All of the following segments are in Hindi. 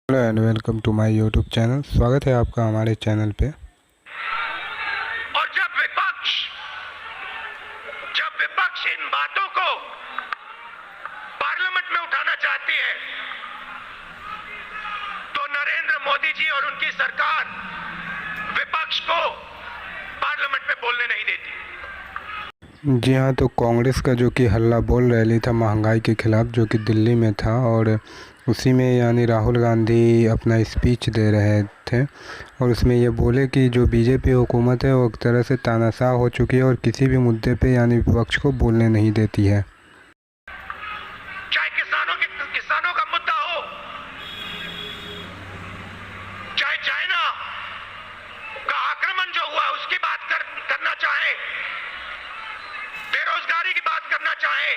Hello and welcome to my YouTube channel. स्वागत है आपका हमारे चैनल पे। और जब विपक्ष इन बातों को पार्लियामेंट में उठाना चाहती है तो नरेंद्र मोदी जी और उनकी सरकार विपक्ष को पार्लियामेंट में बोलने नहीं देती। जी हाँ, तो कांग्रेस का जो कि हल्ला बोल रैली था महंगाई के खिलाफ, जो कि दिल्ली में था, और उसी में यानी राहुल गांधी अपना स्पीच दे रहे थे और उसमें ये बोले कि जो बीजेपी हुकूमत है वो एक तरह से तानाशाह हो चुकी है और किसी भी मुद्दे पे यानी विपक्ष को बोलने नहीं देती है। चाहे किसानों का मुद्दा हो, चाहे चाइना का आक्रमण जो हुआ उसकी बात करना चाहे, बेरोजगारी की बात करना चाहे,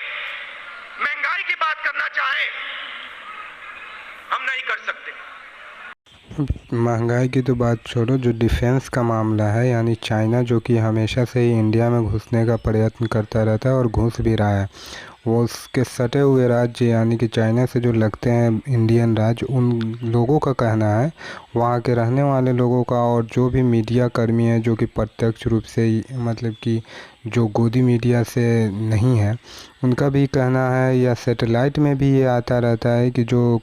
महंगाई की बात करना चाहे, हम नहीं कर सकते। महंगाई की तो बात छोड़ो, जो डिफेंस का मामला है यानी चाइना जो कि हमेशा से ही इंडिया में घुसने का प्रयत्न करता रहता है और घुस भी रहा है, वो उसके सटे हुए राज्य यानी कि चाइना से जो लगते हैं इंडियन राज्य, उन लोगों का कहना है, वहाँ के रहने वाले लोगों का और जो भी मीडिया कर्मी है जो कि प्रत्यक्ष रूप से मतलब कि जो गोदी मीडिया से नहीं है, उनका भी कहना है या सैटेलाइट में भी ये आता रहता है कि जो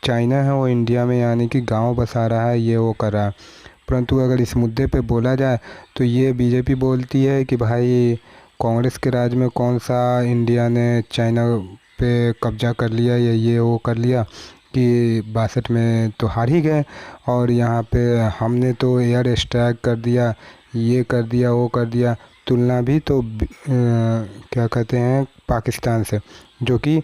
चाइना है वो इंडिया में यानी कि गांव बसा रहा है, ये वो कर रहा है। परंतु अगर इस मुद्दे पे बोला जाए तो ये बीजेपी बोलती है कि भाई कांग्रेस के राज में कौन सा इंडिया ने चाइना पे कब्जा कर लिया या ये वो कर लिया, कि 62 में तो हार ही गए और यहाँ पे हमने तो एयर स्ट्राइक कर दिया, ये कर दिया, वो कर दिया। तुलना भी तो क्या कहते हैं पाकिस्तान से, जो कि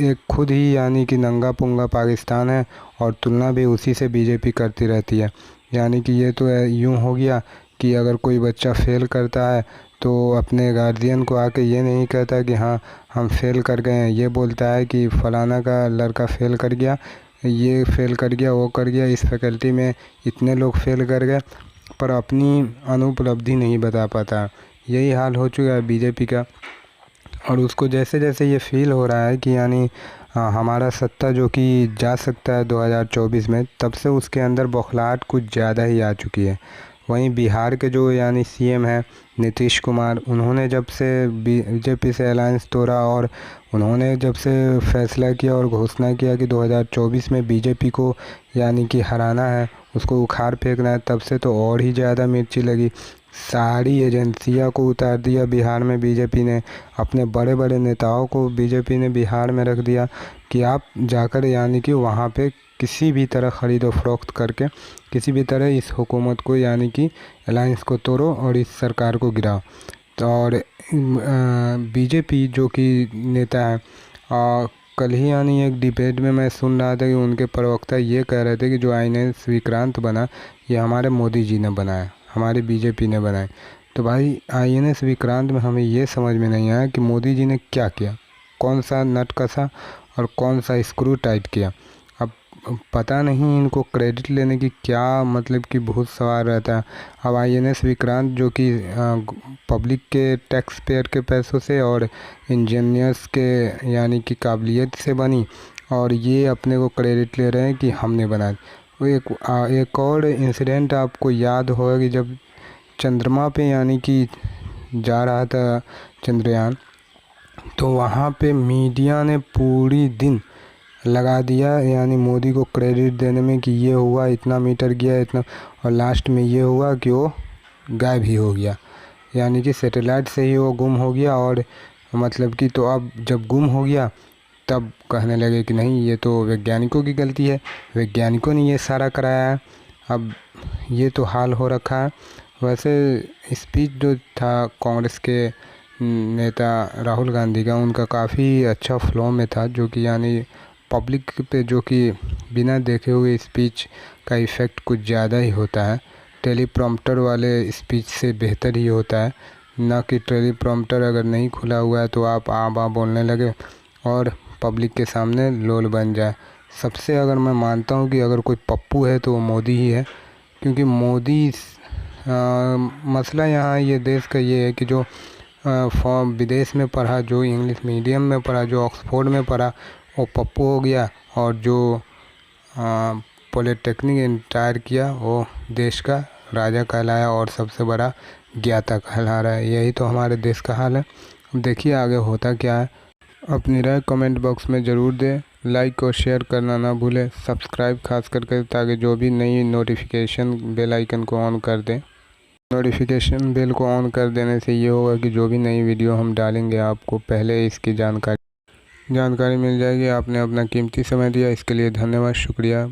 एक खुद ही यानी कि नंगा पुंगा पाकिस्तान है और तुलना भी उसी से बीजेपी करती रहती है। यानी कि ये तो यूँ हो गया कि अगर कोई बच्चा फेल करता है तो अपने गार्जियन को आके ये नहीं कहता कि हाँ हम फेल कर गए हैं, ये बोलता है कि फ़लाना का लड़का फेल कर गया, ये फेल कर गया, वो कर गया, इस फैकल्टी में इतने लोग फेल कर गए, पर अपनी अनुपलब्धि नहीं बता पाता। यही हाल हो चुका है बीजेपी का। और उसको जैसे जैसे ये फील हो रहा है कि यानी हमारा सत्ता जो कि जा सकता है 2024 में, तब से उसके अंदर बौखलाहट कुछ ज़्यादा ही आ चुकी है। वहीं बिहार के जो यानी सीएम है नीतीश कुमार, उन्होंने जब से बीजेपी से अलायंस तोड़ा और उन्होंने जब से फैसला किया और घोषणा किया कि 2024 में बीजेपी को यानी कि हराना है, उसको उखाड़ फेंकना है, तब से तो और ही ज़्यादा मिर्ची लगी। सारी एजेंसियां को उतार दिया बिहार में बीजेपी ने, अपने बड़े बड़े नेताओं को बीजेपी ने बिहार में रख दिया कि आप जाकर यानी कि वहाँ पे किसी भी तरह ख़रीदो फरोख्त करके किसी भी तरह इस हुकूमत को यानी कि अलायंस को तोड़ो और इस सरकार को गिराओ। तो और बीजेपी जो कि नेता है, कल ही यानी एक डिबेट में मैं सुन रहा था कि उनके प्रवक्ता ये कह रहे थे कि जो INS विक्रांत बना ये हमारे मोदी जी ने बनाया, हमारी बीजेपी ने बनाए। तो भाई INS विक्रांत में हमें ये समझ में नहीं आया कि मोदी जी ने क्या किया, कौन सा नट कसा और कौन सा स्क्रू टाइट किया। अब पता नहीं इनको क्रेडिट लेने की क्या मतलब कि बहुत सवाल रहता है। अब INS विक्रांत जो कि पब्लिक के टैक्स पेयर के पैसों से और इंजीनियर्स के यानी कि काबिलियत से बनी, और ये अपने को क्रेडिट ले रहे हैं कि हमने बनाया। वो एक और इंसिडेंट आपको याद होगा कि जब चंद्रमा पे यानी कि जा रहा था चंद्रयान, तो वहाँ पे मीडिया ने पूरी दिन लगा दिया यानी मोदी को क्रेडिट देने में कि ये हुआ, इतना मीटर गया, इतना, और लास्ट में ये हुआ कि वो गायब ही हो गया, यानी कि सैटेलाइट से ही वो गुम हो गया। और मतलब कि तो अब जब गुम हो गया तब कहने लगे कि नहीं ये तो वैज्ञानिकों की गलती है, वैज्ञानिकों ने ये सारा कराया है। अब ये तो हाल हो रखा है। वैसे स्पीच जो था कांग्रेस के नेता राहुल गांधी का, उनका काफ़ी अच्छा फ्लो में था, जो कि यानी पब्लिक पे जो कि बिना देखे हुए स्पीच का इफ़ेक्ट कुछ ज़्यादा ही होता है, टेलीप्रॉम्प्टर वाले स्पीच से बेहतर ही होता है। ना कि टेलीप्रॉम्प्टर अगर नहीं खुला हुआ है तो आप आ बा बोलने लगे और पब्लिक के सामने लोल बन जाए। सबसे अगर मैं मानता हूँ कि अगर कोई पप्पू है तो वो मोदी ही है, क्योंकि मोदी मसला यहाँ ये देश का ये है कि जो विदेश में पढ़ा, जो इंग्लिश मीडियम में पढ़ा, जो ऑक्सफोर्ड में पढ़ा, वो पप्पू हो गया, और जो पॉलिटेक्निक इंटायर किया वो देश का राजा कहलाया और सबसे बड़ा ज्ञाता कहला रहा है। यही तो हमारे देश का हाल है। देखिए आगे होता क्या है। अपनी राय कमेंट बॉक्स में ज़रूर दें। लाइक और शेयर करना ना भूलें। सब्सक्राइब खास करके ताकि जो भी नई नोटिफिकेशन बेल आइकन को ऑन कर दें। नोटिफिकेशन बेल को ऑन कर देने से ये होगा कि जो भी नई वीडियो हम डालेंगे आपको पहले इसकी जानकारी मिल जाएगी। आपने अपना कीमती समय दिया, इसके लिए धन्यवाद, शुक्रिया।